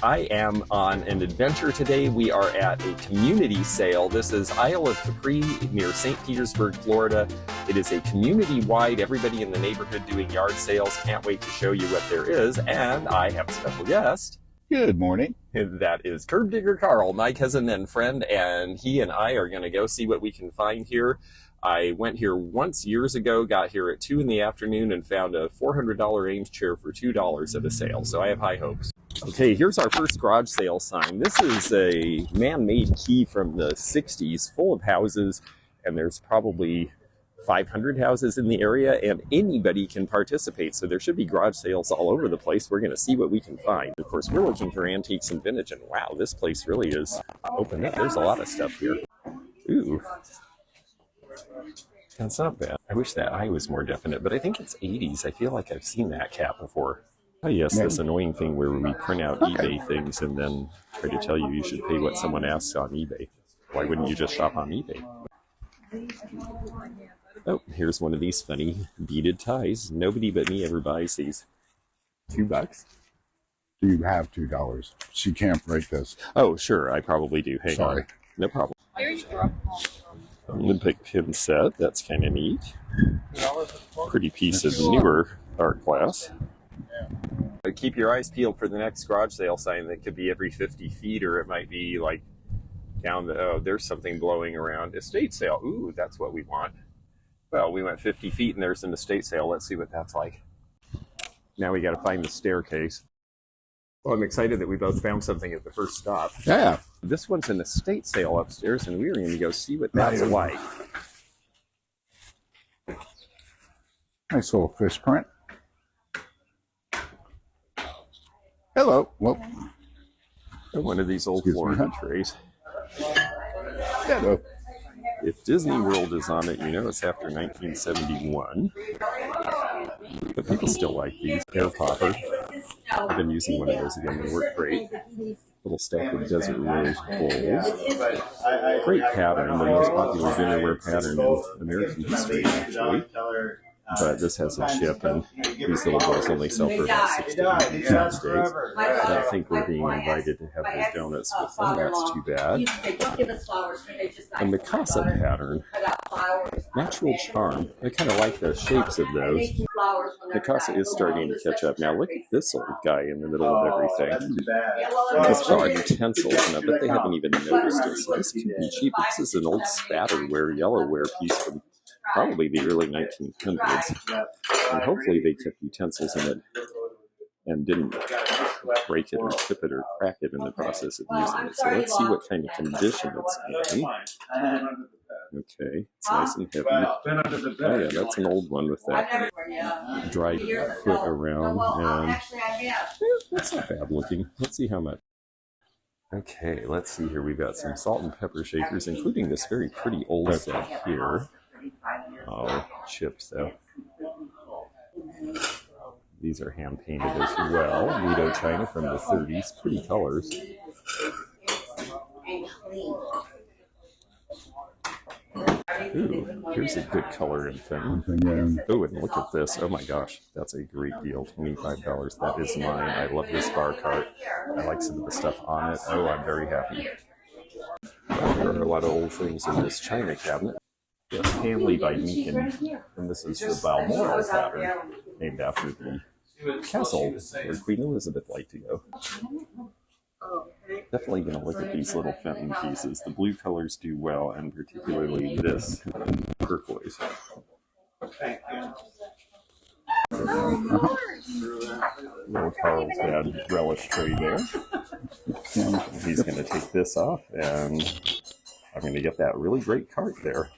I am on an adventure today. We are at a community sale. This is Isle of Capri near St. Petersburg, Florida. It is a community-wide, everybody in the neighborhood doing yard sales. Can't wait to show you what there is. And I have a special guest. Good morning. That is Curb Digger Carl, my cousin and friend, and he and I are going to go see what we can find here. I went here once years ago, got here at 2 in the afternoon, and found a $400 Ames chair for $2 at a sale, so I have high hopes. Okay, here's our first garage sale sign. This is a man-made key from the 60s, full of houses, and there's probably 500 houses in the area, and anybody can participate, so there should be garage sales all over the place. We're going to see what we can find. Of course, we're looking for antiques and vintage, and wow, this place really is open up. There's a lot of stuff here. Ooh. That's not bad. I wish that eye was more definite, but I think it's 80s. I feel like I've seen that cat before. Oh yes, this annoying thing where we print out eBay things and then try to tell you you should pay what someone asks on eBay. Why wouldn't you just shop on eBay? Oh, here's one of these funny beaded ties. Nobody but me ever buys these. $2? You have $2. She can't break this. Oh, sure, I probably do. Hang on. No problem. Olympic pin set, that's kind of neat. Pretty piece of newer art glass. Keep your eyes peeled for the next garage sale sign that could be every 50 feet, or it might be like down the, oh, there's something blowing around. Estate sale, ooh, that's what we want. Well, we went 50 feet and there's an estate sale. Let's see what that's like. Now we got to find the staircase. Well, I'm excited that we both found something at the first stop. Yeah. This one's an estate sale upstairs, and we were going to go see what that's like. Nice little fish print. Hello. Well, one of these old Florida trays. Hello. If Disney World is on it, you know it's after 1971. But people still like these. Air popper. I've been using one of those again. They work great. Little stack of desert rose bowls. Great pattern. The most popular dinnerware pattern in American history, actually. But this has a chip, and these little bowls only sell for about $60 these days. I don't think we're being invited to have those donuts with them. That's too bad. A Mikasa pattern. Natural charm. I kind of like the shapes of those. Mikasa is starting to catch up. Now look at this old guy in the middle of everything. It's got utensils, and I bet they haven't even noticed it. So this could be cheap. This is an old spatterware, yellowware piece from probably the early 1900s. And hopefully they kept utensils in it and didn't break it or chip it or crack it in the process of using it. So let's see what kind of condition it's in. Okay, it's nice and heavy. Oh yeah, that's an old one with that dried foot around, and that's not bad looking. Let's see how much. Okay, let's see here. We've got some salt and pepper shakers, including this very pretty old set here. Oh, chips though. These are hand painted as well. Lido china from the 30s. Pretty colors. Ooh, here's a good color and thing. Oh, and look at this. Oh my gosh, that's a great deal. $25. That is mine. I love this bar cart. I like some of the stuff on it. Oh, I'm very happy. There are a lot of old things in this china cabinet. Yes, Hanley by Meakin, and this is the Balmoral pattern, named after the castle where Queen Elizabeth liked to go. Definitely going to look at these little Fenton pieces. The blue colors do well, and particularly this turquoise. Little Carl's dad relish tray there. He's going to take this off, and I'm going to get that really great cart there.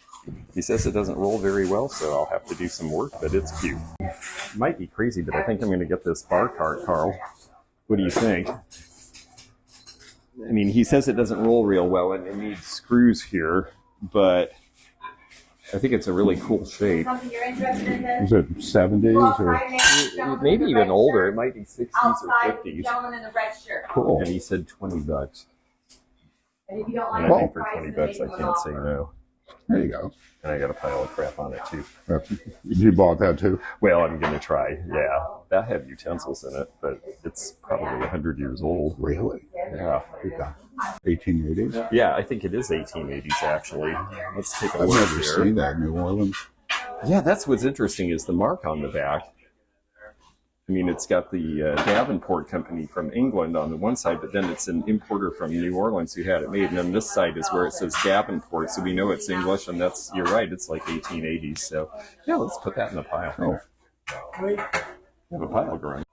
He says it doesn't roll very well, so I'll have to do some work, but it's cute. Might be crazy, but I think I'm going to get this bar cart, Carl. What do you think? I mean, he says it doesn't roll real well and it needs screws here, but I think it's a really cool shape. Is it 70s or? Maybe even older. It might be 60s or 50s. Cool. And he said $20. And I think for $20 I can't say no. There you go. And I got a pile of crap on it too. You bought that too? Well, I'm going to try. Yeah, that had utensils in it, but it's probably 100 years old. Really? Yeah. 1880s? Yeah, I think it is 1880s actually. Let's take a I've look never here. seen that in New Orleans. Yeah, that's what's interesting is the mark on the back. I mean, it's got the Davenport company from England on the one side, but then it's an importer from New Orleans who had it made. And then this side is where it says Davenport, so we know it's English, and that's, you're right, it's like 1880s. So, yeah, let's put that in a pile. Oh. We have a pile growing.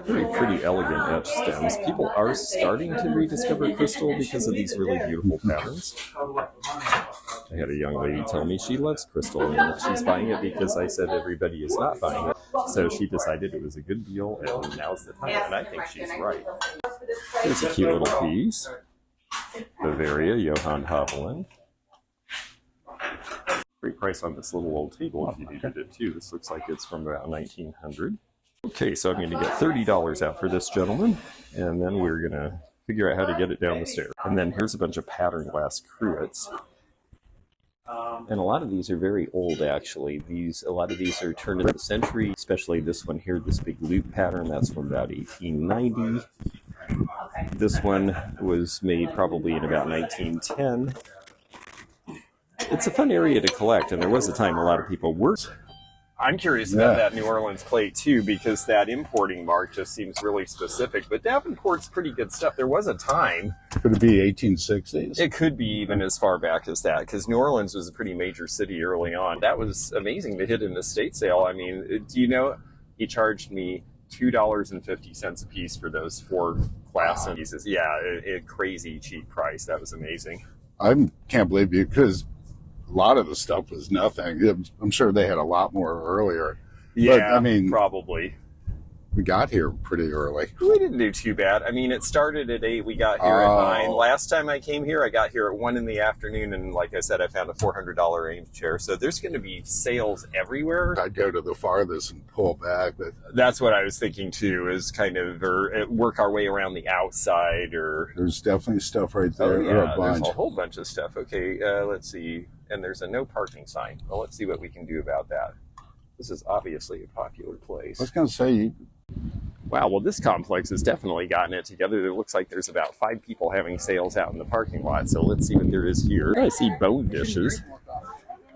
Very pretty, elegant etched stems. People are starting to rediscover crystal because of these really beautiful patterns. I had a young lady tell me she loves crystal and she's buying it because I said everybody is not buying it. So she decided it was a good deal and now's the time. And I think she's right. Here's a cute little piece. Bavaria, Johann Havelin. Great price on this little old table if you needed it too. This looks like it's from about 1900. Okay, so I'm going to get $30 out for this gentleman, and then we're going to figure out how to get it down the stairs. And then here's a bunch of pattern glass cruets. And a lot of these are very old, actually. A lot of these are turned into the century, especially this one here, this big loop pattern. That's from about 1890. This one was made probably in about 1910. It's a fun area to collect, and there was a time a lot of people were. I'm curious about that New Orleans plate too, because that importing mark just seems really specific. But Davenport's pretty good stuff. There was a time. Could it be 1860s? It could be even as far back as that, because New Orleans was a pretty major city early on. That was amazing to hit an estate sale. I mean, do you know, he charged me $2.50 a piece for those 4 glass pieces. Yeah, a crazy cheap price. That was amazing. I can't believe you, because a lot of the stuff was nothing. I'm sure they had a lot more earlier. Yeah, but, I mean, probably. We got here pretty early. We didn't do too bad. I mean, it started at 8. We got here at 9. Last time I came here, I got here at 1 in the afternoon. And like I said, I found a $400 Ames chair. So there's going to be sales everywhere. I'd go to the farthest and pull back. But that's what I was thinking, too, is kind of work our way around the outside. Or there's definitely stuff right there. Oh, yeah, there's a whole bunch of stuff. Okay, let's see. And there's a no parking sign. Well, let's see what we can do about that. This is obviously a popular place. I was going to say... Wow, well, this complex has definitely gotten it together. It looks like there's about 5 people having sales out in the parking lot. So let's see what there is here. I see bone dishes.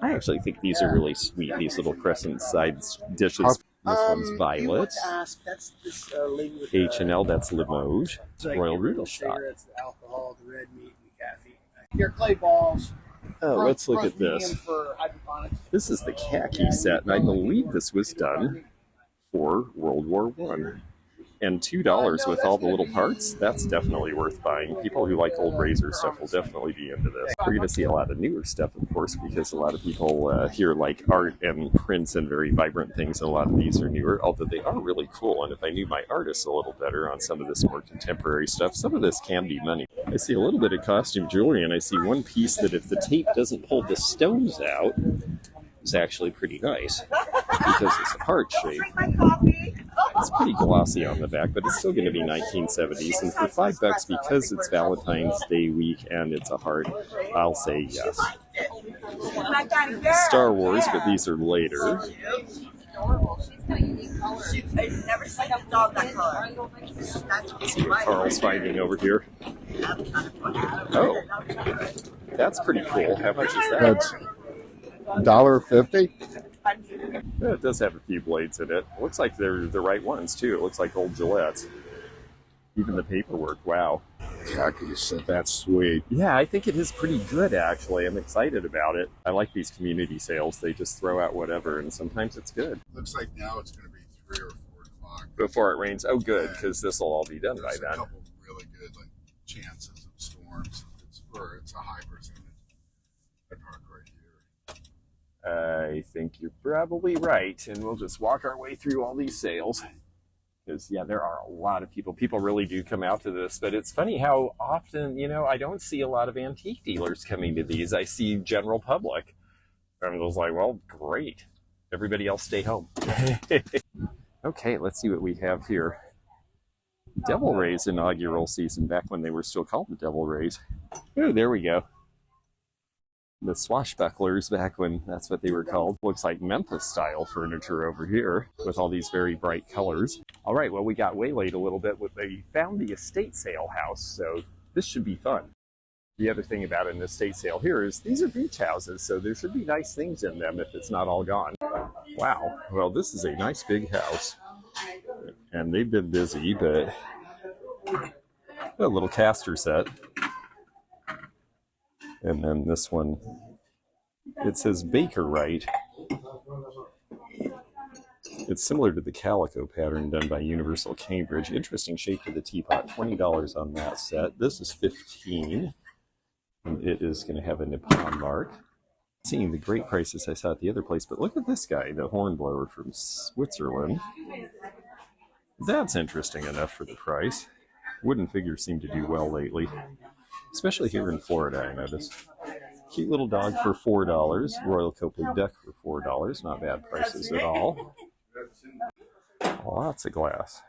I actually think these are really sweet, these little crescent side dishes. This one's Violet. H&L, that's Limoges. Royal Rudelstock. Alcohol, the red meat, and caffeine. Your clay balls. Oh, let's look at this. This is the khaki set, and I believe this was done for World War I. And $2 with all the little parts, that's definitely worth buying. People who like old razor stuff will definitely be into this. We're going to see a lot of newer stuff, of course, because a lot of people here like art and prints and very vibrant things. And a lot of these are newer, although they are really cool. And if I knew my artists a little better on some of this more contemporary stuff, some of this can be money. I see a little bit of costume jewelry, and I see one piece that if the tape doesn't pull the stones out, is actually pretty nice because it's a heart shape. It's pretty glossy on the back, but it's still going to be 1970s. And for $5, because it's Valentine's Day week and it's a heart, I'll say yes. Star Wars, but these are later. See what Carl's finding over here. Oh, that's pretty cool. How much is that? That's $1.50. Yeah, it does have a few blades in it. Looks like they're the right ones too. It looks like old Gillettes. Even the paperwork, wow. Khaki set, that's sweet. Yeah, I think it is pretty good actually. I'm excited about it. I like these community sales. They just throw out whatever, and sometimes it's good. Looks like now it's going to be 3 or 4 o'clock before it rains. Oh, good, because this will all be done by then. A couple really good like chances of storms. It's a high percentage. I park right here. I think you're probably right, and we'll just walk our way through all these sales. Because, yeah, there are a lot of people. People really do come out to this, but it's funny how often, you know, I don't see a lot of antique dealers coming to these. I see general public. And I was like, well, great. Everybody else stay home. Okay, let's see what we have here. Devil Rays inaugural season, back when they were still called the Devil Rays. Oh, there we go. The swashbucklers back when that's what they were called. Looks like Memphis style furniture over here with all these very bright colors. All right, well, we got waylaid a little bit. They found the estate sale house, so this should be fun. The other thing about an estate sale here is these are beach houses, so there should be nice things in them if it's not all gone. Wow, well, this is a nice big house, and they've been busy, but a little caster set. And then this one, it says Baker Right. It's similar to the calico pattern done by Universal Cambridge. Interesting shape to the teapot. $20 on that set. This is $15. And it is going to have a Nippon mark. Seeing the great prices I saw at the other place, but look at this guy, the hornblower from Switzerland. That's interesting enough for the price. Wooden figures seem to do well lately, especially here in Florida, I noticed. Cute little dog for $4. Royal Copley duck for $4. Not bad prices at all. Lots of glass.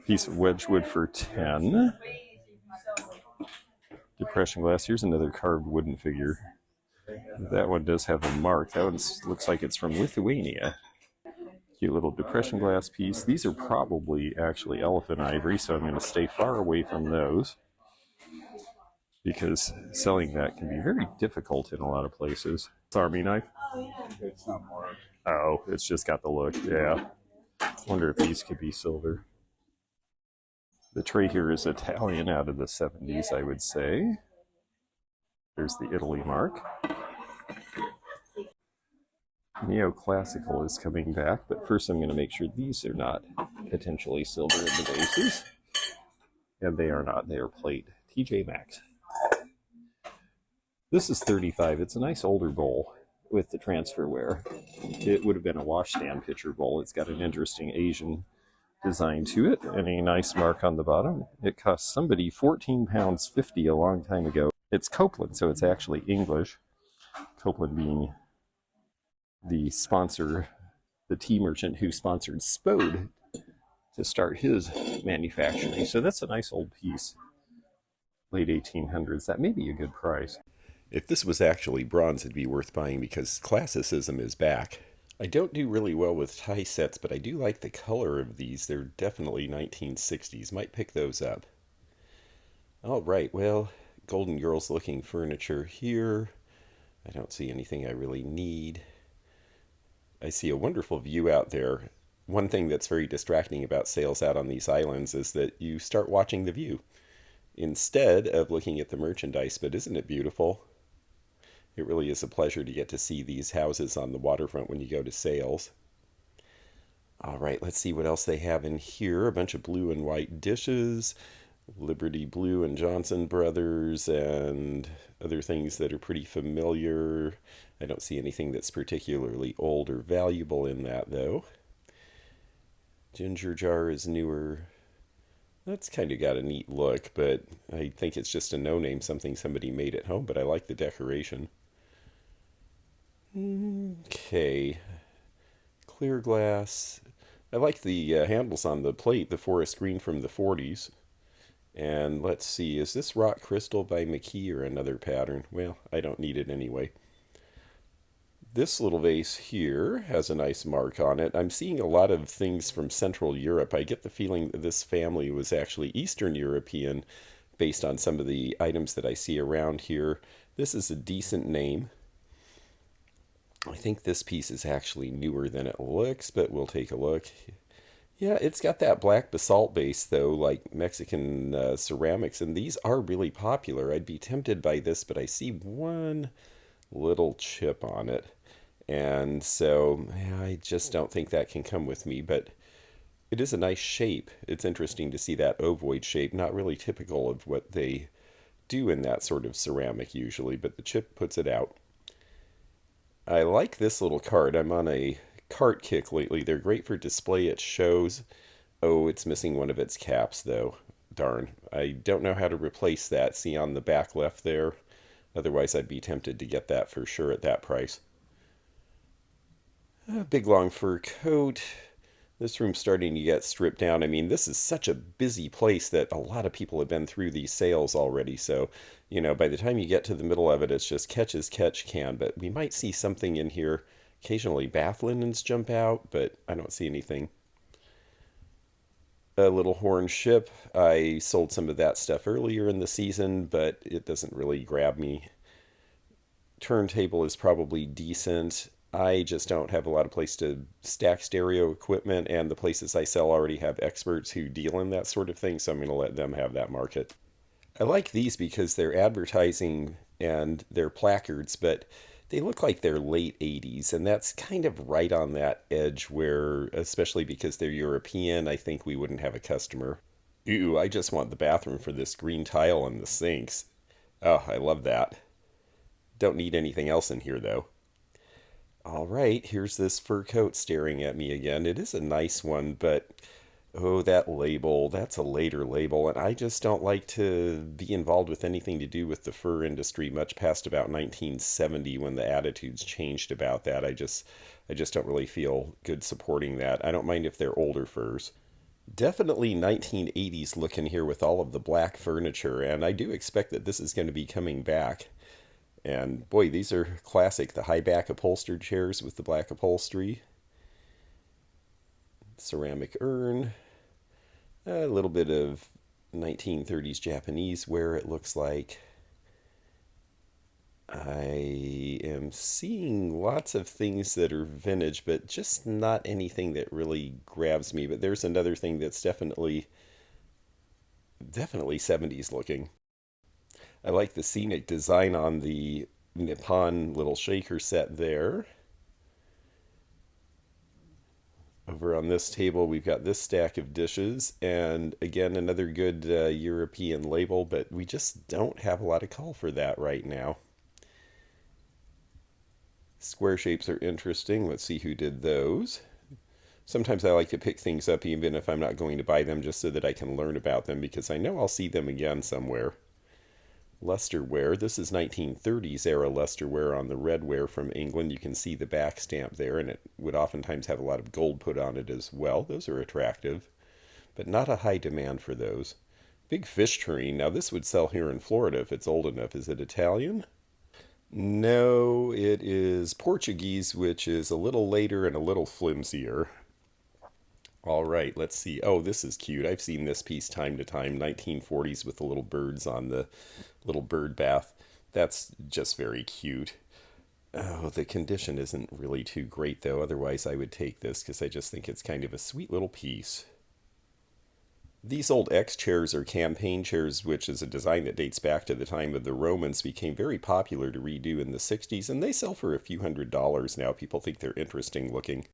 Piece of Wedgwood for $10. Depression glass. Here's another carved wooden figure. That one does have a mark. That one looks like it's from Lithuania. Cute little depression glass piece. These are probably actually elephant ivory, so I'm going to stay far away from those, because selling that can be very difficult in a lot of places. It's Army knife. It's not marked. Oh, it's just got the look. Yeah. Wonder if these could be silver. The tray here is Italian, out of the 70s, I would say. There's the Italy mark. Neoclassical is coming back, but first I'm going to make sure these are not potentially silver in the bases. And they are not. They are plate. TJ Maxx. This is $35. It's a nice older bowl with the transferware. It would have been a washstand pitcher bowl. It's got an interesting Asian design to it and a nice mark on the bottom. It cost somebody £14.50 a long time ago. It's Copeland, so it's actually English. Copeland being the sponsor, the tea merchant who sponsored Spode to start his manufacturing. So that's a nice old piece. Late 1800s. That may be a good price. If this was actually bronze, it'd be worth buying because classicism is back. I don't do really well with tie sets, but I do like the color of these. They're definitely 1960s. Might pick those up. All right, well, Golden Girls looking furniture here. I don't see anything I really need. I see a wonderful view out there. One thing that's very distracting about sales out on these islands is that you start watching the view instead of looking at the merchandise. But isn't it beautiful? It really is a pleasure to get to see these houses on the waterfront when you go to sales. All right, let's see what else they have in here. A bunch of blue and white dishes, Liberty Blue and Johnson Brothers, and other things that are pretty familiar. I don't see anything that's particularly old or valuable in that, though. Ginger jar is newer. That's kind of got a neat look, but I think it's just a no-name, something somebody made at home, but I like the decoration. Okay. Clear glass. I like the handles on the plate, the forest green from the 40s. And let's see, is this rock crystal by McKee or another pattern? Well, I don't need it anyway. This little vase here has a nice mark on it. I'm seeing a lot of things from Central Europe. I get the feeling that this family was actually Eastern European based on some of the items that I see around here. This is a decent name. I think this piece is actually newer than it looks, but we'll take a look. Yeah, it's got that black basalt base, though, like Mexican ceramics, and these are really popular. I'd be tempted by this, but I see one little chip on it. And so I just don't think that can come with me, but it is a nice shape. It's interesting to see that ovoid shape, not really typical of what they do in that sort of ceramic usually, but the chip puts it out. I like this little card. I'm on a cart kick lately. They're great for display at shows. Oh, it's missing one of its caps, though. Darn. I don't know how to replace that. See on the back left there? Otherwise, I'd be tempted to get that for sure at that price. A big long fur coat. This room's starting to get stripped down. I mean, this is such a busy place that a lot of people have been through these sales already. So, by the time you get to the middle of it, it's just catch as catch can. But we might see something in here. Occasionally bath linens jump out, but I don't see anything. A little horn ship. I sold some of that stuff earlier in the season, but it doesn't really grab me. Turntable is probably decent. I just don't have a lot of place to stack stereo equipment, and the places I sell already have experts who deal in that sort of thing, so I'm going to let them have that market. I like these because they're advertising and they're placards, but they look like they're late 80s, and that's kind of right on that edge where, especially because they're European, I think we wouldn't have a customer. Ooh, I just want the bathroom for this green tile and the sinks. Oh, I love that. Don't need anything else in here, though. All right, here's this fur coat staring at me again. It is a nice one, but oh, that label, that's a later label, and I just don't like to be involved with anything to do with the fur industry much past about 1970 when the attitudes changed about that. I just don't really feel good supporting that. I don't mind if they're older furs. Definitely 1980s look in here with all of the black furniture, and I do expect that this is going to be coming back. And boy, these are classic. The high back upholstered chairs with the black upholstery. Ceramic urn. A little bit of 1930s Japanese wear, it looks like. I am seeing lots of things that are vintage, but just not anything that really grabs me. But there's another thing that's definitely 70s looking. I like the scenic design on the Nippon little shaker set there. Over on this table, we've got this stack of dishes, and again, another good European label, but we just don't have a lot of call for that right now. Square shapes are interesting. Let's see who did those. Sometimes I like to pick things up even if I'm not going to buy them, just so that I can learn about them, because I know I'll see them again somewhere. Lusterware. This is 1930s era lusterware on the redware from England. You can see the back stamp there, and it would oftentimes have a lot of gold put on it as well. Those are attractive, but not a high demand for those. Big fish tureen. Now this would sell here in Florida if it's old enough. Is it Italian? No, it is Portuguese, which is a little later and a little flimsier. All right, let's see. Oh, this is cute. I've seen this piece time to time, 1940s with the little birds on the little bird bath. That's just very cute. Oh, the condition isn't really too great though. Otherwise, I would take this because I just think it's kind of a sweet little piece. These old X chairs or campaign chairs, which is a design that dates back to the time of the Romans, became very popular to redo in the 60s, and they sell for a few $100s now. People think they're interesting looking.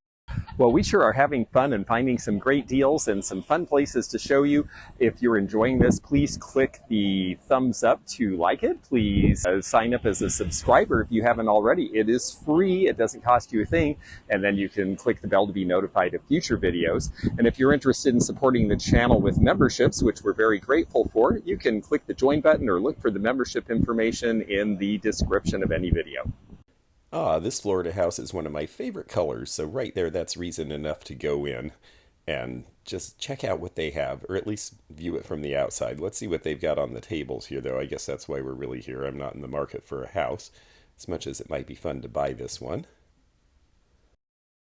Well, we sure are having fun and finding some great deals and some fun places to show you. If you're enjoying this, please click the thumbs up to like it. Please sign up as a subscriber if you haven't already. It is free. It doesn't cost you a thing. And then you can click the bell to be notified of future videos. And if you're interested in supporting the channel with memberships, which we're very grateful for, you can click the join button or look for the membership information in the description of any video. Ah, this Florida house is one of my favorite colors, so right there, that's reason enough to go in and just check out what they have, or at least view it from the outside. Let's see what they've got on the tables here, though. I guess that's why we're really here. I'm not in the market for a house, as much as it might be fun to buy this one.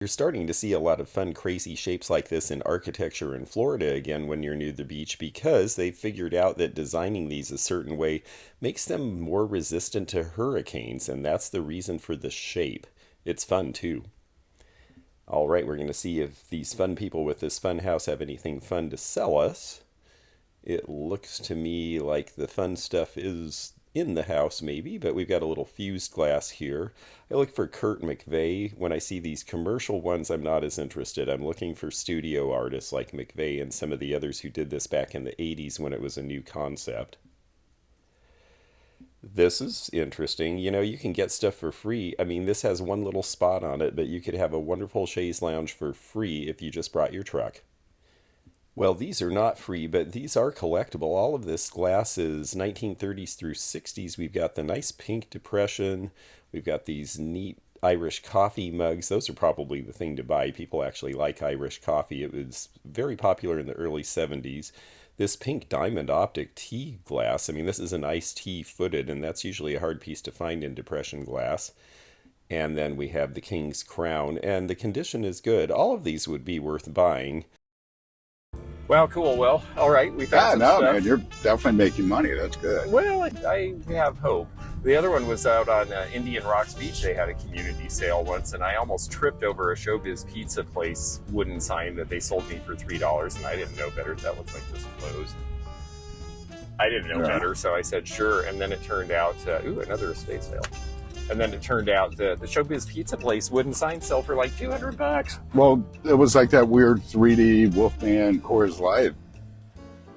You're starting to see a lot of fun, crazy shapes like this in architecture in Florida again when you're near the beach, because they've figured out that designing these a certain way makes them more resistant to hurricanes, and that's the reason for the shape. It's fun too. All right, we're going to see if these fun people with this fun house have anything fun to sell us. It looks to me like the fun stuff is in the house maybe, but we've got a little fused glass here. I look for Kurt McVeigh. When I see these commercial ones, I'm not as interested. I'm looking for studio artists like McVeigh and some of the others who did this back in the 80s when it was a new concept. This is interesting. You can get stuff for free. I mean, this has one little spot on it, but you could have a wonderful chaise lounge for free if you just brought your truck. Well, these are not free, but these are collectible. All of this glass is 1930s through 60s. We've got the nice pink depression. We've got these neat Irish coffee mugs. Those are probably the thing to buy. People actually like Irish coffee. It was very popular in the early 70s. This pink diamond optic tea glass, I mean, this is an iced tea footed, and that's usually a hard piece to find in depression glass. And then we have the King's Crown, and the condition is good. All of these would be worth buying. Wow, cool. Well, all right, we found some stuff. Man, you're definitely making money. That's good. Well, I have hope. The other one was out on Indian Rocks Beach. They had a community sale once, and I almost tripped over a Showbiz Pizza place wooden sign that they sold me for $3, and I didn't know better. That looked like just closed. I didn't know better, so I said sure, and then it turned out, ooh, another estate sale. And then it turned out the Showbiz Pizza place wooden signs sell for like $200. Well, it was like that weird 3D Wolfman Coors Light.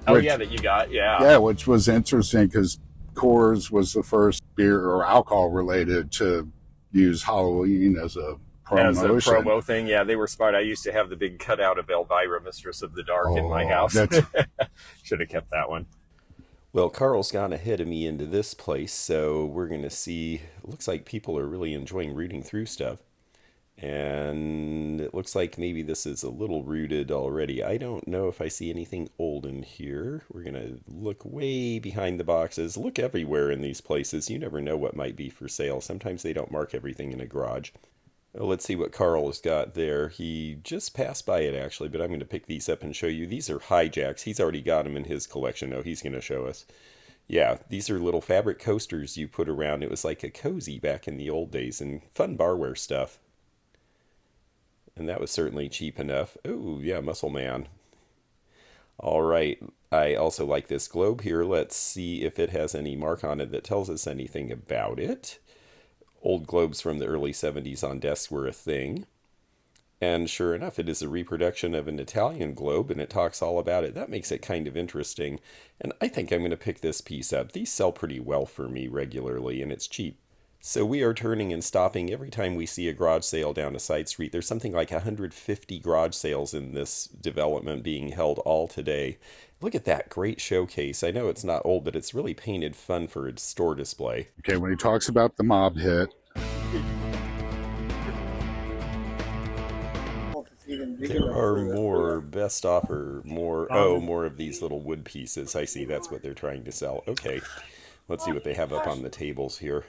Oh, yeah, that you got, yeah. Yeah, which was interesting because Coors was the first beer or alcohol related to use Halloween as a promotion. As a promo thing, yeah, they were smart. I used to have the big cutout of Elvira, Mistress of the Dark, in my house. Should have kept that one. Well, Carl's gone ahead of me into this place, so we're going to see. It looks like people are really enjoying reading through stuff. And it looks like maybe this is a little rooted already. I don't know if I see anything old in here. We're going to look way behind the boxes. Look everywhere in these places. You never know what might be for sale. Sometimes they don't mark everything in a garage. Let's see what Carl has got there. He just passed by it, actually, but I'm going to pick these up and show you. These are hijacks. He's already got them in his collection. Oh, he's going to show us. Yeah, these are little fabric coasters you put around. It was like a cozy back in the old days, and fun barware stuff. And that was certainly cheap enough. Oh, yeah, Muscle Man. All right. I also like this globe here. Let's see if it has any mark on it that tells us anything about it. Old globes from the early 70s on desks were a thing. And sure enough, it is a reproduction of an Italian globe, and it talks all about it. That makes it kind of interesting. And I think I'm going to pick this piece up. These sell pretty well for me regularly, and it's cheap. So we are turning and stopping every time we see a garage sale down a side street. There's something like 150 garage sales in this development being held all today. Look at that great showcase. I know it's not old, but it's really painted fun for its store display. Okay, when he talks about the mob hit. There are more best offer, more of these little wood pieces. I see that's what they're trying to sell. Okay, let's see what they have up on the tables here.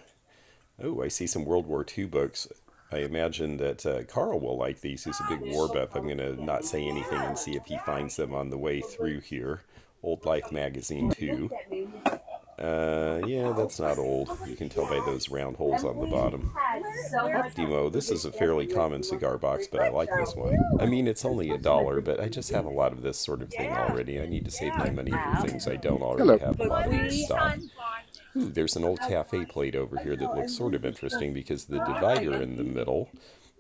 Oh, I see some World War II books. I imagine that Carl will like these. He's a big war buff. I'm going to not say anything and see if he finds them on the way through here. Old Life magazine, too. Yeah, that's not old. You can tell by those round holes on the bottom. Optimo, this is a fairly common cigar box, but I like this one. I mean, it's only $1, but I just have a lot of this sort of thing already. I need to save my money for things I don't already have a lot of in stock. Ooh, there's an old cafe plate over here that looks sort of interesting because the divider in the middle,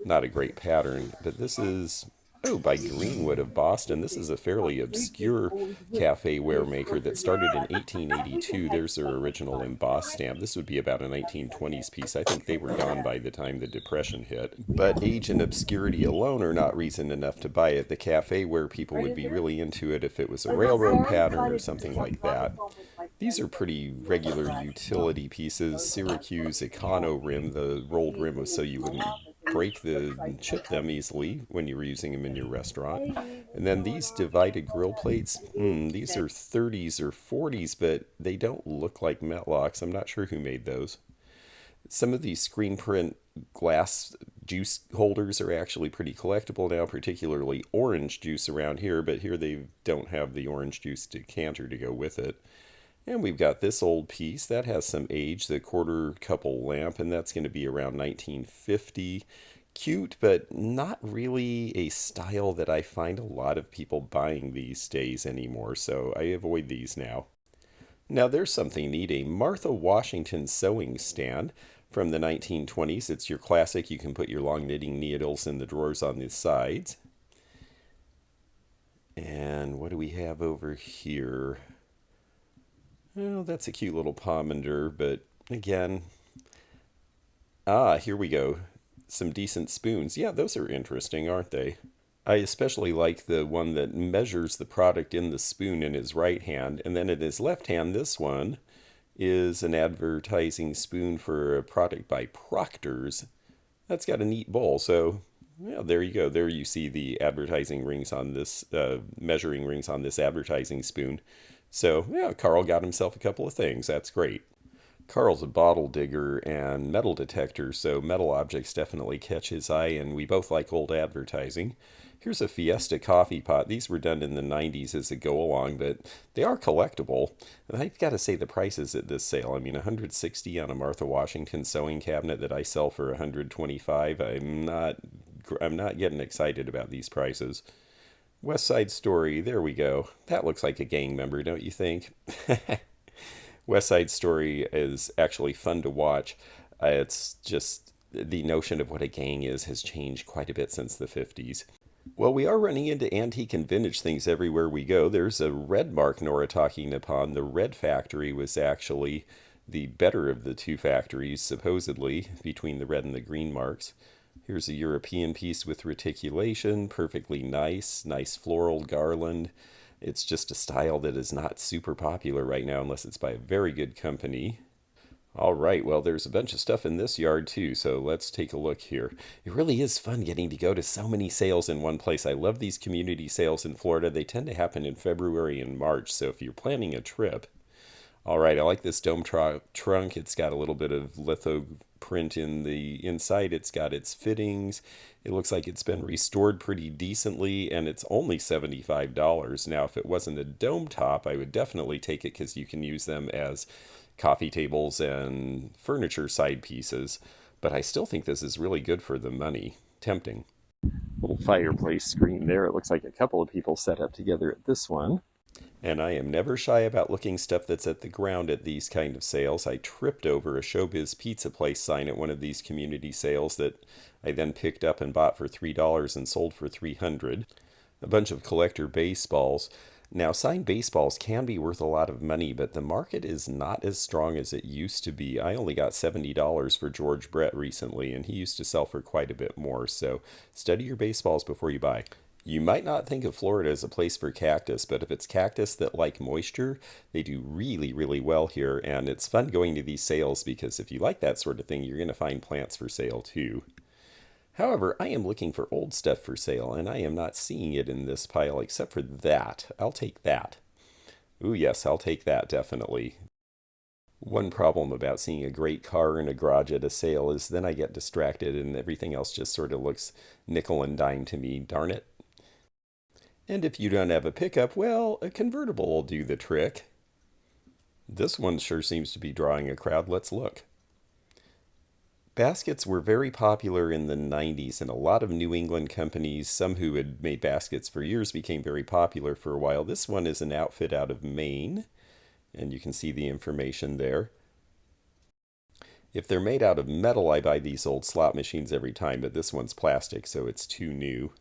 not a great pattern, but this is, oh, by Greenwood of Boston. This is a fairly obscure cafe ware maker that started in 1882. There's their original embossed stamp. This would be about a 1920s piece. I think they were gone by the time the Depression hit. But age and obscurity alone are not reason enough to buy it. The cafe ware people would be really into it if it was a railroad pattern or something like that. These are pretty regular utility pieces. Syracuse Econo rim. The rolled rim was so you wouldn't chip them easily when you were using them in your restaurant. And then these divided grill plates, these are 30s or 40s, but they don't look like Metlocks. I'm not sure who made those. Some of these screen print glass juice holders are actually pretty collectible now, particularly orange juice around here, but here they don't have the orange juice decanter to go with it. And we've got this old piece that has some age, the quarter couple lamp, and that's going to be around 1950. Cute, but not really a style that I find a lot of people buying these days anymore, so I avoid these now. Now there's something neat, a Martha Washington sewing stand from the 1920s. It's your classic. You can put your long knitting needles in the drawers on the sides. And what do we have over here? Well, that's a cute little pomander, but again, here we go. Some decent spoons. Yeah, those are interesting, aren't they? I especially like the one that measures the product in the spoon in his right hand, and then in his left hand, this one is an advertising spoon for a product by Proctor's. That's got a neat bowl. So, yeah, there you go. There you see the advertising rings on this, measuring rings on this advertising spoon. So, yeah, Carl got himself a couple of things. That's great. Carl's a bottle digger and metal detector, so metal objects definitely catch his eye, and we both like old advertising. Here's a Fiesta coffee pot. These were done in the 90s as a go along, but they are collectible. And I've got to say the prices at this sale. I mean, 160 on a Martha Washington sewing cabinet that I sell for 125. I'm not getting excited about these prices. West Side Story, there we go. That looks like a gang member, don't you think? West Side Story is actually fun to watch. It's just the notion of what a gang is has changed quite a bit since the 50s. Well, we are running into antique and vintage things everywhere we go. There's a red mark Nora talking upon. The red factory was actually the better of the two factories, supposedly, between the red and the green marks. Here's a European piece with reticulation, perfectly nice floral garland. It's just a style that is not super popular right now unless it's by a very good company. All right, well, there's a bunch of stuff in this yard too, so let's take a look here. It really is fun getting to go to so many sales in one place. I love these community sales in Florida. They tend to happen in February and March, so if you're planning a trip. All right, I like this dome trunk. It's got a little bit of litho print in the inside. It's got its fittings. It looks like it's been restored pretty decently, and it's only $75. Now, if it wasn't a dome top, I would definitely take it because you can use them as coffee tables and furniture side pieces. But I still think this is really good for the money. Tempting. Little fireplace screen there. It looks like a couple of people set up together at this one. And I am never shy about looking stuff that's at the ground at these kind of sales. I tripped over a Showbiz Pizza Place sign at one of these community sales that I then picked up and bought for $3 and sold for $300. A bunch of collector baseballs. Now, signed baseballs can be worth a lot of money, but the market is not as strong as it used to be. I only got $70 for George Brett recently, and he used to sell for quite a bit more. So study your baseballs before you buy. You might not think of Florida as a place for cactus, but if it's cactus that like moisture, they do really, really well here. And it's fun going to these sales because if you like that sort of thing, you're going to find plants for sale too. However, I am looking for old stuff for sale, and I am not seeing it in this pile except for that. I'll take that. Ooh, yes, I'll take that, definitely. One problem about seeing a great car in a garage at a sale is then I get distracted and everything else just sort of looks nickel and dime to me, darn it. And if you don't have a pickup, well, a convertible will do the trick. This one sure seems to be drawing a crowd. Let's look. Baskets were very popular in the 90s, and a lot of New England companies, some who had made baskets for years, became very popular for a while. This one is an outfit out of Maine, and you can see the information there. If they're made out of metal, I buy these old slot machines every time, but this one's plastic, so it's too new.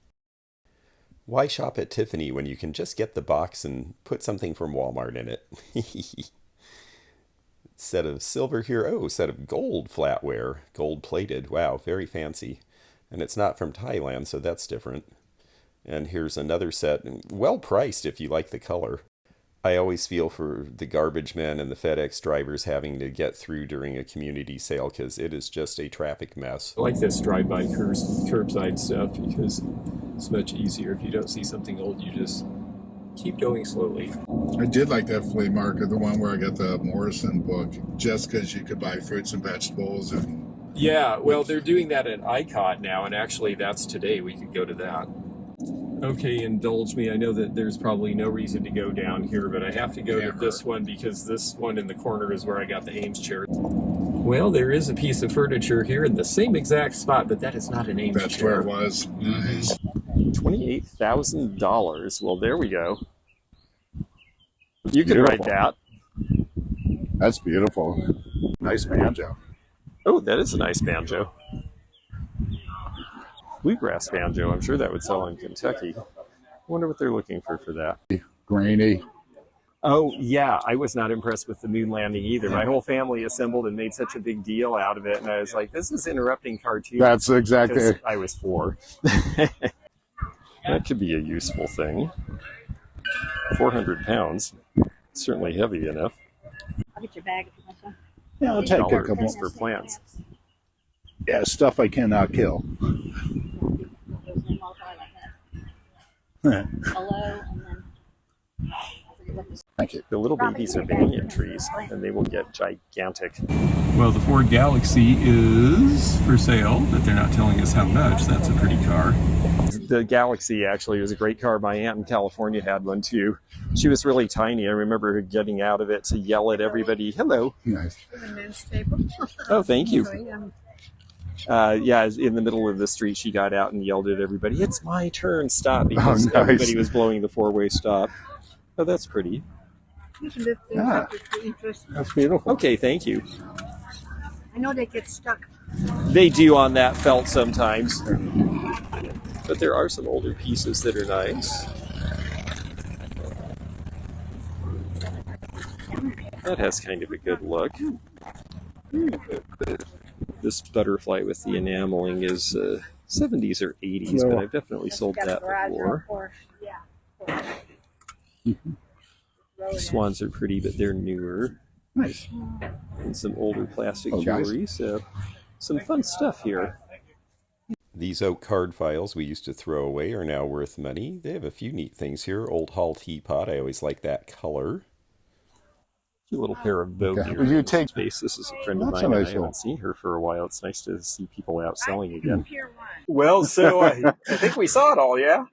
Why shop at Tiffany when you can just get the box and put something from Walmart in it? Set of silver here. Oh, set of gold flatware. Gold plated. Wow, very fancy. And it's not from Thailand, so that's different. And here's another set. Well priced if you like the color. I always feel for the garbage men and the FedEx drivers having to get through during a community sale because it is just a traffic mess. I like this drive-by curbside stuff because it's much easier. If you don't see something old, you just keep going slowly. I did like that flea market, the one where I got the Morrison book, just because you could buy fruits and vegetables. And yeah, well, they're doing that at ICOT now, and actually that's today. We could go to that. Okay, indulge me. I know that there's probably no reason to go down here, but I have to go to this one because this one in the corner is where I got the Ames chair. Well, there is a piece of furniture here in the same exact spot, but that is not an Ames chair. That's where it was. Nice. $28,000. Well, there we go. You can ride that. That's beautiful. Nice banjo. Oh, that is a nice banjo. Bluegrass banjo. I'm sure that would sell in Kentucky. I wonder what they're looking for that. Grainy. Oh, yeah. I was not impressed with the moon landing either. My whole family assembled and made such a big deal out of it. And I was like, this is interrupting cartoons. That's exactly. I was 4. That could be a useful thing. 400 pounds. Certainly heavy enough. I'll get your bag if you want some. Yeah, I'll take a couple for plants. Yeah, stuff I cannot kill. Thank you. The little babies are banyan trees, and they will get gigantic. Well, the Ford Galaxy is for sale, but they're not telling us how much. That's a pretty car. The Galaxy actually was a great car. My aunt in California had one too. She was really tiny. I remember her getting out of it to yell at everybody, "Hello." Nice. Oh, thank you. Yeah, in the middle of the street, she got out and yelled at everybody, "It's my turn, stop," because nice. everybody was blowing the four-way stop. Oh, that's pretty. Ah, that's beautiful. Okay, thank you. I know they get stuck. They do on that felt sometimes. But there are some older pieces that are nice. That has kind of a good look. This butterfly with the enameling is 70s or 80s, but I've definitely sold that before. Swans are pretty, but they're newer. Nice. And some older plastic jewelry, so some fun stuff here. These oak card files we used to throw away are now worth money. They have a few neat things here. Old Hall teapot, I always like that color. A little pair of Vogue Would you take space. This is a friend of That's mine, a and nice I haven't one. seen her for a while. It's nice to see people out selling again. Well, so I think we saw it all, yeah?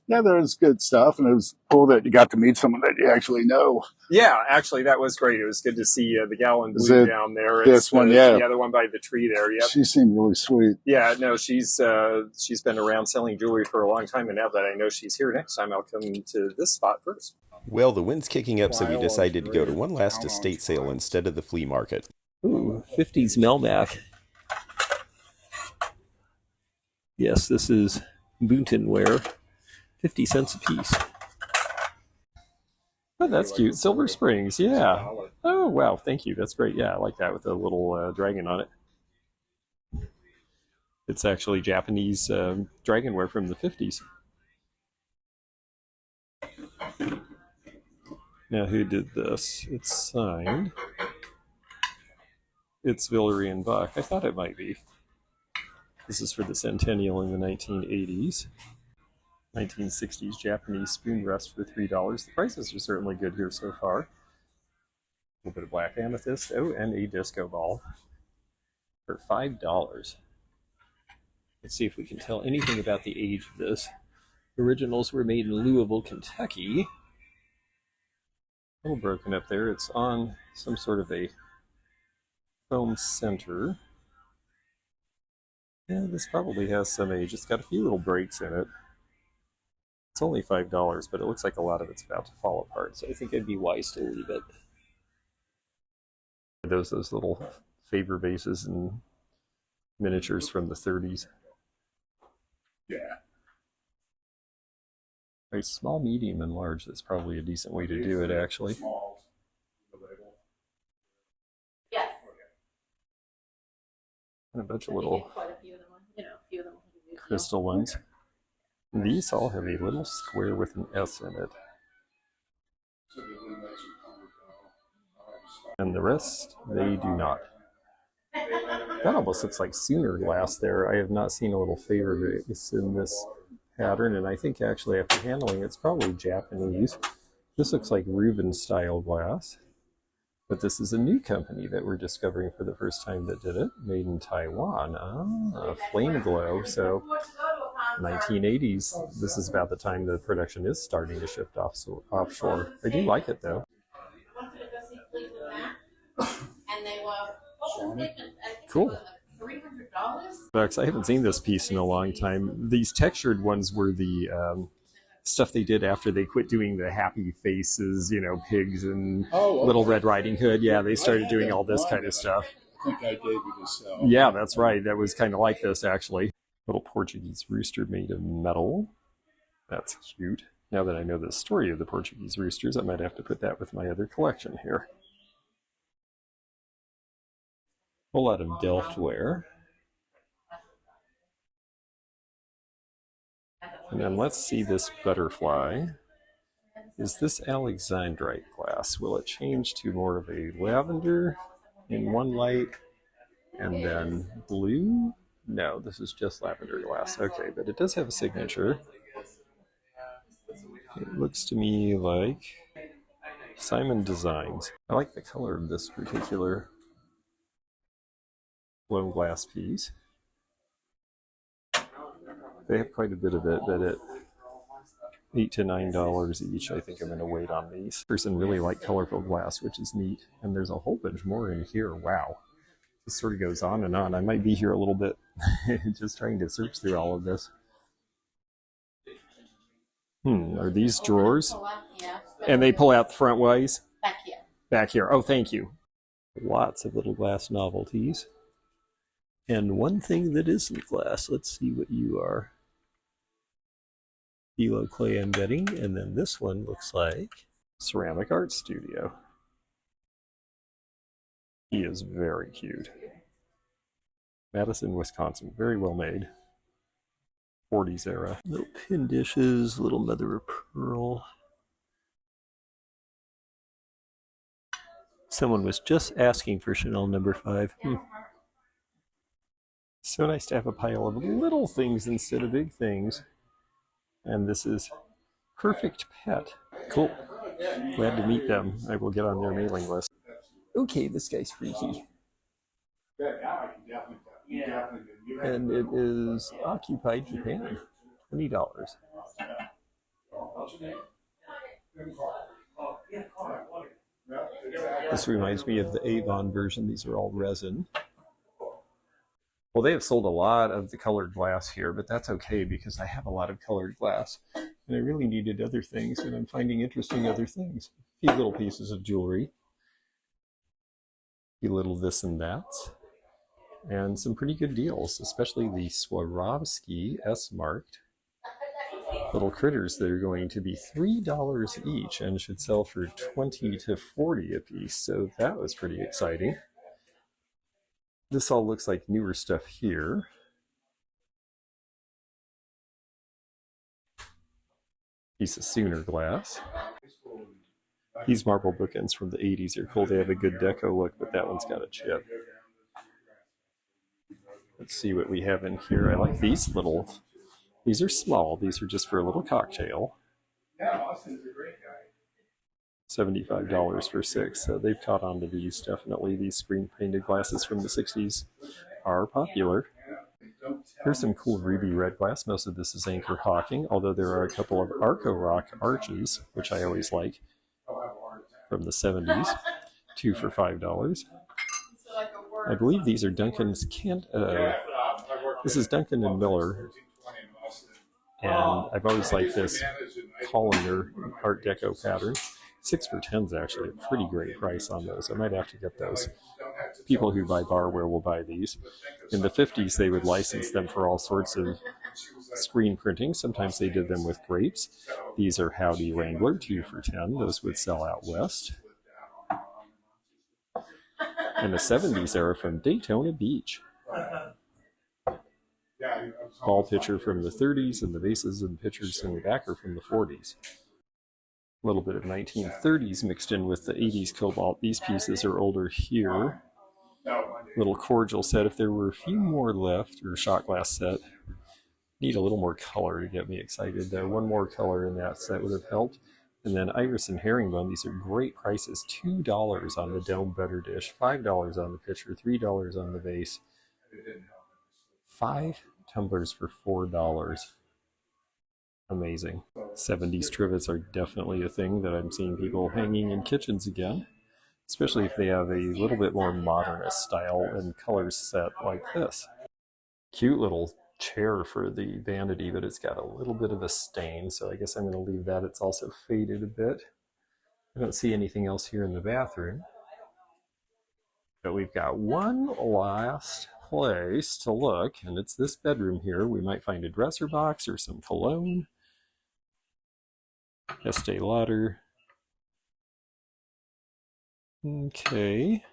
Yeah, there was good stuff, and it was cool that you got to meet someone that you actually know. Yeah, actually, that was great. It was good to see the gal in Is blue it down there. this one, yeah. Yeah, the one by the tree there, yep. She seemed really sweet. Yeah, no, she's been around selling jewelry for a long time, and now that I know she's here next time, I'll come to this spot first. Well, the wind's kicking up, so we decided to go to one last estate sale instead of the flea market. Ooh, 50s Melmac. Yes, this is Boonton ware. 50 cents a piece. Oh, that's cute. Silver Springs, yeah. Oh, wow, thank you. That's great. Yeah, I like that with a little dragon on it. It's actually Japanese dragonware from the 50s. Now, who did this? It's signed. It's Villery and Buck. I thought it might be. This is for the centennial in the 1980s. 1960s Japanese spoon rest for $3. The prices are certainly good here so far. A little bit of black amethyst. Oh, and a disco ball for $5. Let's see if we can tell anything about the age of this. Originals were made in Louisville, Kentucky. A little broken up there. It's on some sort of a foam center. Yeah, this probably has some age. It's got a few little breaks in it. It's only $5, but it looks like a lot of it's about to fall apart, so I think I'd be wise to leave it. Those little favor vases and miniatures from the 30s. Yeah. Right, small, medium, and large. That's probably a decent way to do it, actually. Yes. And a bunch of little crystal ones. These all have a little square with an S in it. And the rest, they do not. That almost looks like Sooner glass there. I have not seen a little favor vase in this pattern, and I think actually after handling it's probably Japanese. This looks like Reuben style glass. But this is a new company that we're discovering for the first time that did it. Made in Taiwan. Ah, Flame Glow. So 1980s, this is about the time the production is starting to shift offshore. I do like it though. Cool. $300? I haven't seen this piece in a long time. These textured ones were the stuff they did after they quit doing the happy faces, you know, pigs and Little Red Riding Hood. Yeah, they started doing all this kind of stuff. I think I gave you this. Yeah, that's right. That was kind of like this, actually. Little Portuguese rooster made of metal. That's cute. Now that I know the story of the Portuguese roosters, I might have to put that with my other collection here. A whole lot of Delft ware. And then let's see this butterfly. Is this Alexandrite glass? Will it change to more of a lavender in one light And then blue. No, this is just lavender glass. Okay, but it does have a signature. It looks to me like Simon Designs. I like the color of this particular blown glass piece. They have quite a bit of it, but at $8 to $9 each, I think I'm going to wait on these. Person really like colorful glass, which is neat. And there's a whole bunch more in here. Wow. This sort of goes on and on. I might be here a little bit just trying to search through all of this. Are these drawers? And they pull out the front ways? Back here. Back here. Oh, thank you. Lots of little glass novelties. And one thing that isn't glass. Let's see what you are. Philo clay embedding. And then this one looks like ceramic art studio. He is very cute. Madison, Wisconsin. Very well made. 40s era. Little pin dishes, little mother of pearl. Someone was just asking for Chanel number 5. So nice to have a pile of little things instead of big things. And this is Perfect Pet. Cool. Glad to meet them. I will get on their mailing list. Okay, this guy's freaky. And it is Occupied Japan. $20. This reminds me of the Avon version. These are all resin. Well, they have sold a lot of the colored glass here, but that's okay because I have a lot of colored glass. And I really needed other things, and I'm finding interesting other things. A few little pieces of jewelry. A few little this and that. And some pretty good deals, especially the Swarovski S-marked little critters that are going to be $3 each and should sell for $20 to $40 a piece. So that was pretty exciting. This all looks like newer stuff here. Piece of Sooner glass. These marble bookends from the 80s are cool. They have a good deco look, but that one's got a chip. Let's see what we have in here. I like these little, these are small. These are just for a little cocktail. $75 for 6. So they've caught on to these, definitely. These screen painted glasses from the 60s are popular. Here's some cool ruby red glass. Most of this is Anchor Hawking, although there are a couple of Arco Rock arches, which I always like, from the 70s. 2 for $5. I believe these are Duncan's this is Duncan and Miller, and I've always liked this Colander Art Deco pattern. 6 for 10 is actually a pretty great price on those. I might have to get those. People who buy barware will buy these. In the 50s, they would license them for all sorts of screen printing. Sometimes they did them with grapes. These are Howdy Wrangler, 2 for 10. Those would sell out west. And the 70s era from Daytona Beach. Ball pitcher from the 30s, and the vases and pitchers in the back are from the 40s. A little bit of 1930s mixed in with the 80s cobalt. These pieces are older here. Little cordial set. If there were a few more left, or shot glass set, need a little more color to get me excited. One more color in that set would have helped. And then iris and herringbone. These are great prices. $2 on the dome butter dish, $5 on the pitcher, $3 on the vase. 5 tumblers for $4. Amazing. 70s trivets are definitely a thing that I'm seeing people hanging in kitchens again, especially if they have a little bit more modernist style and color set like this. Cute little chair for the vanity, but it's got a little bit of a stain, so I guess I'm going to leave that. It's also faded a bit. I don't see anything else here in the bathroom. But we've got one last place to look, and it's this bedroom here. We might find a dresser box or some cologne. Estee Lauder. Okay.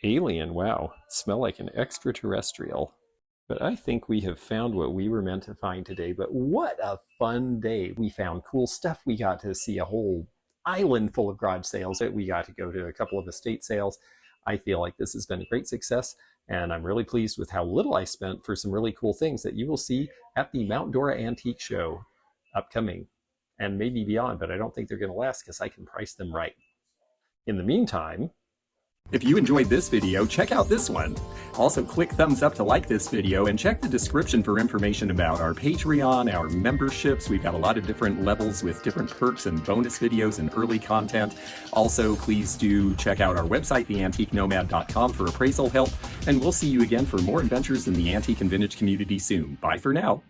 Alien, wow. Smell like an extraterrestrial. But I think we have found what we were meant to find today. But what a fun day. We found cool stuff. We got to see a whole island full of garage sales. We got to go to a couple of estate sales. I feel like this has been a great success, and I'm really pleased with how little I spent for some really cool things that you will see at the Mount Dora Antique Show upcoming, and maybe beyond, but I don't think they're going to last because I can price them right. In the meantime, if you enjoyed this video, check out this one. Also, click thumbs up to like this video and check the description for information about our Patreon, our memberships. We've got a lot of different levels with different perks and bonus videos and early content. Also, please do check out our website, theantiquenomad.com, for appraisal help. And we'll see you again for more adventures in the antique and vintage community soon. Bye for now.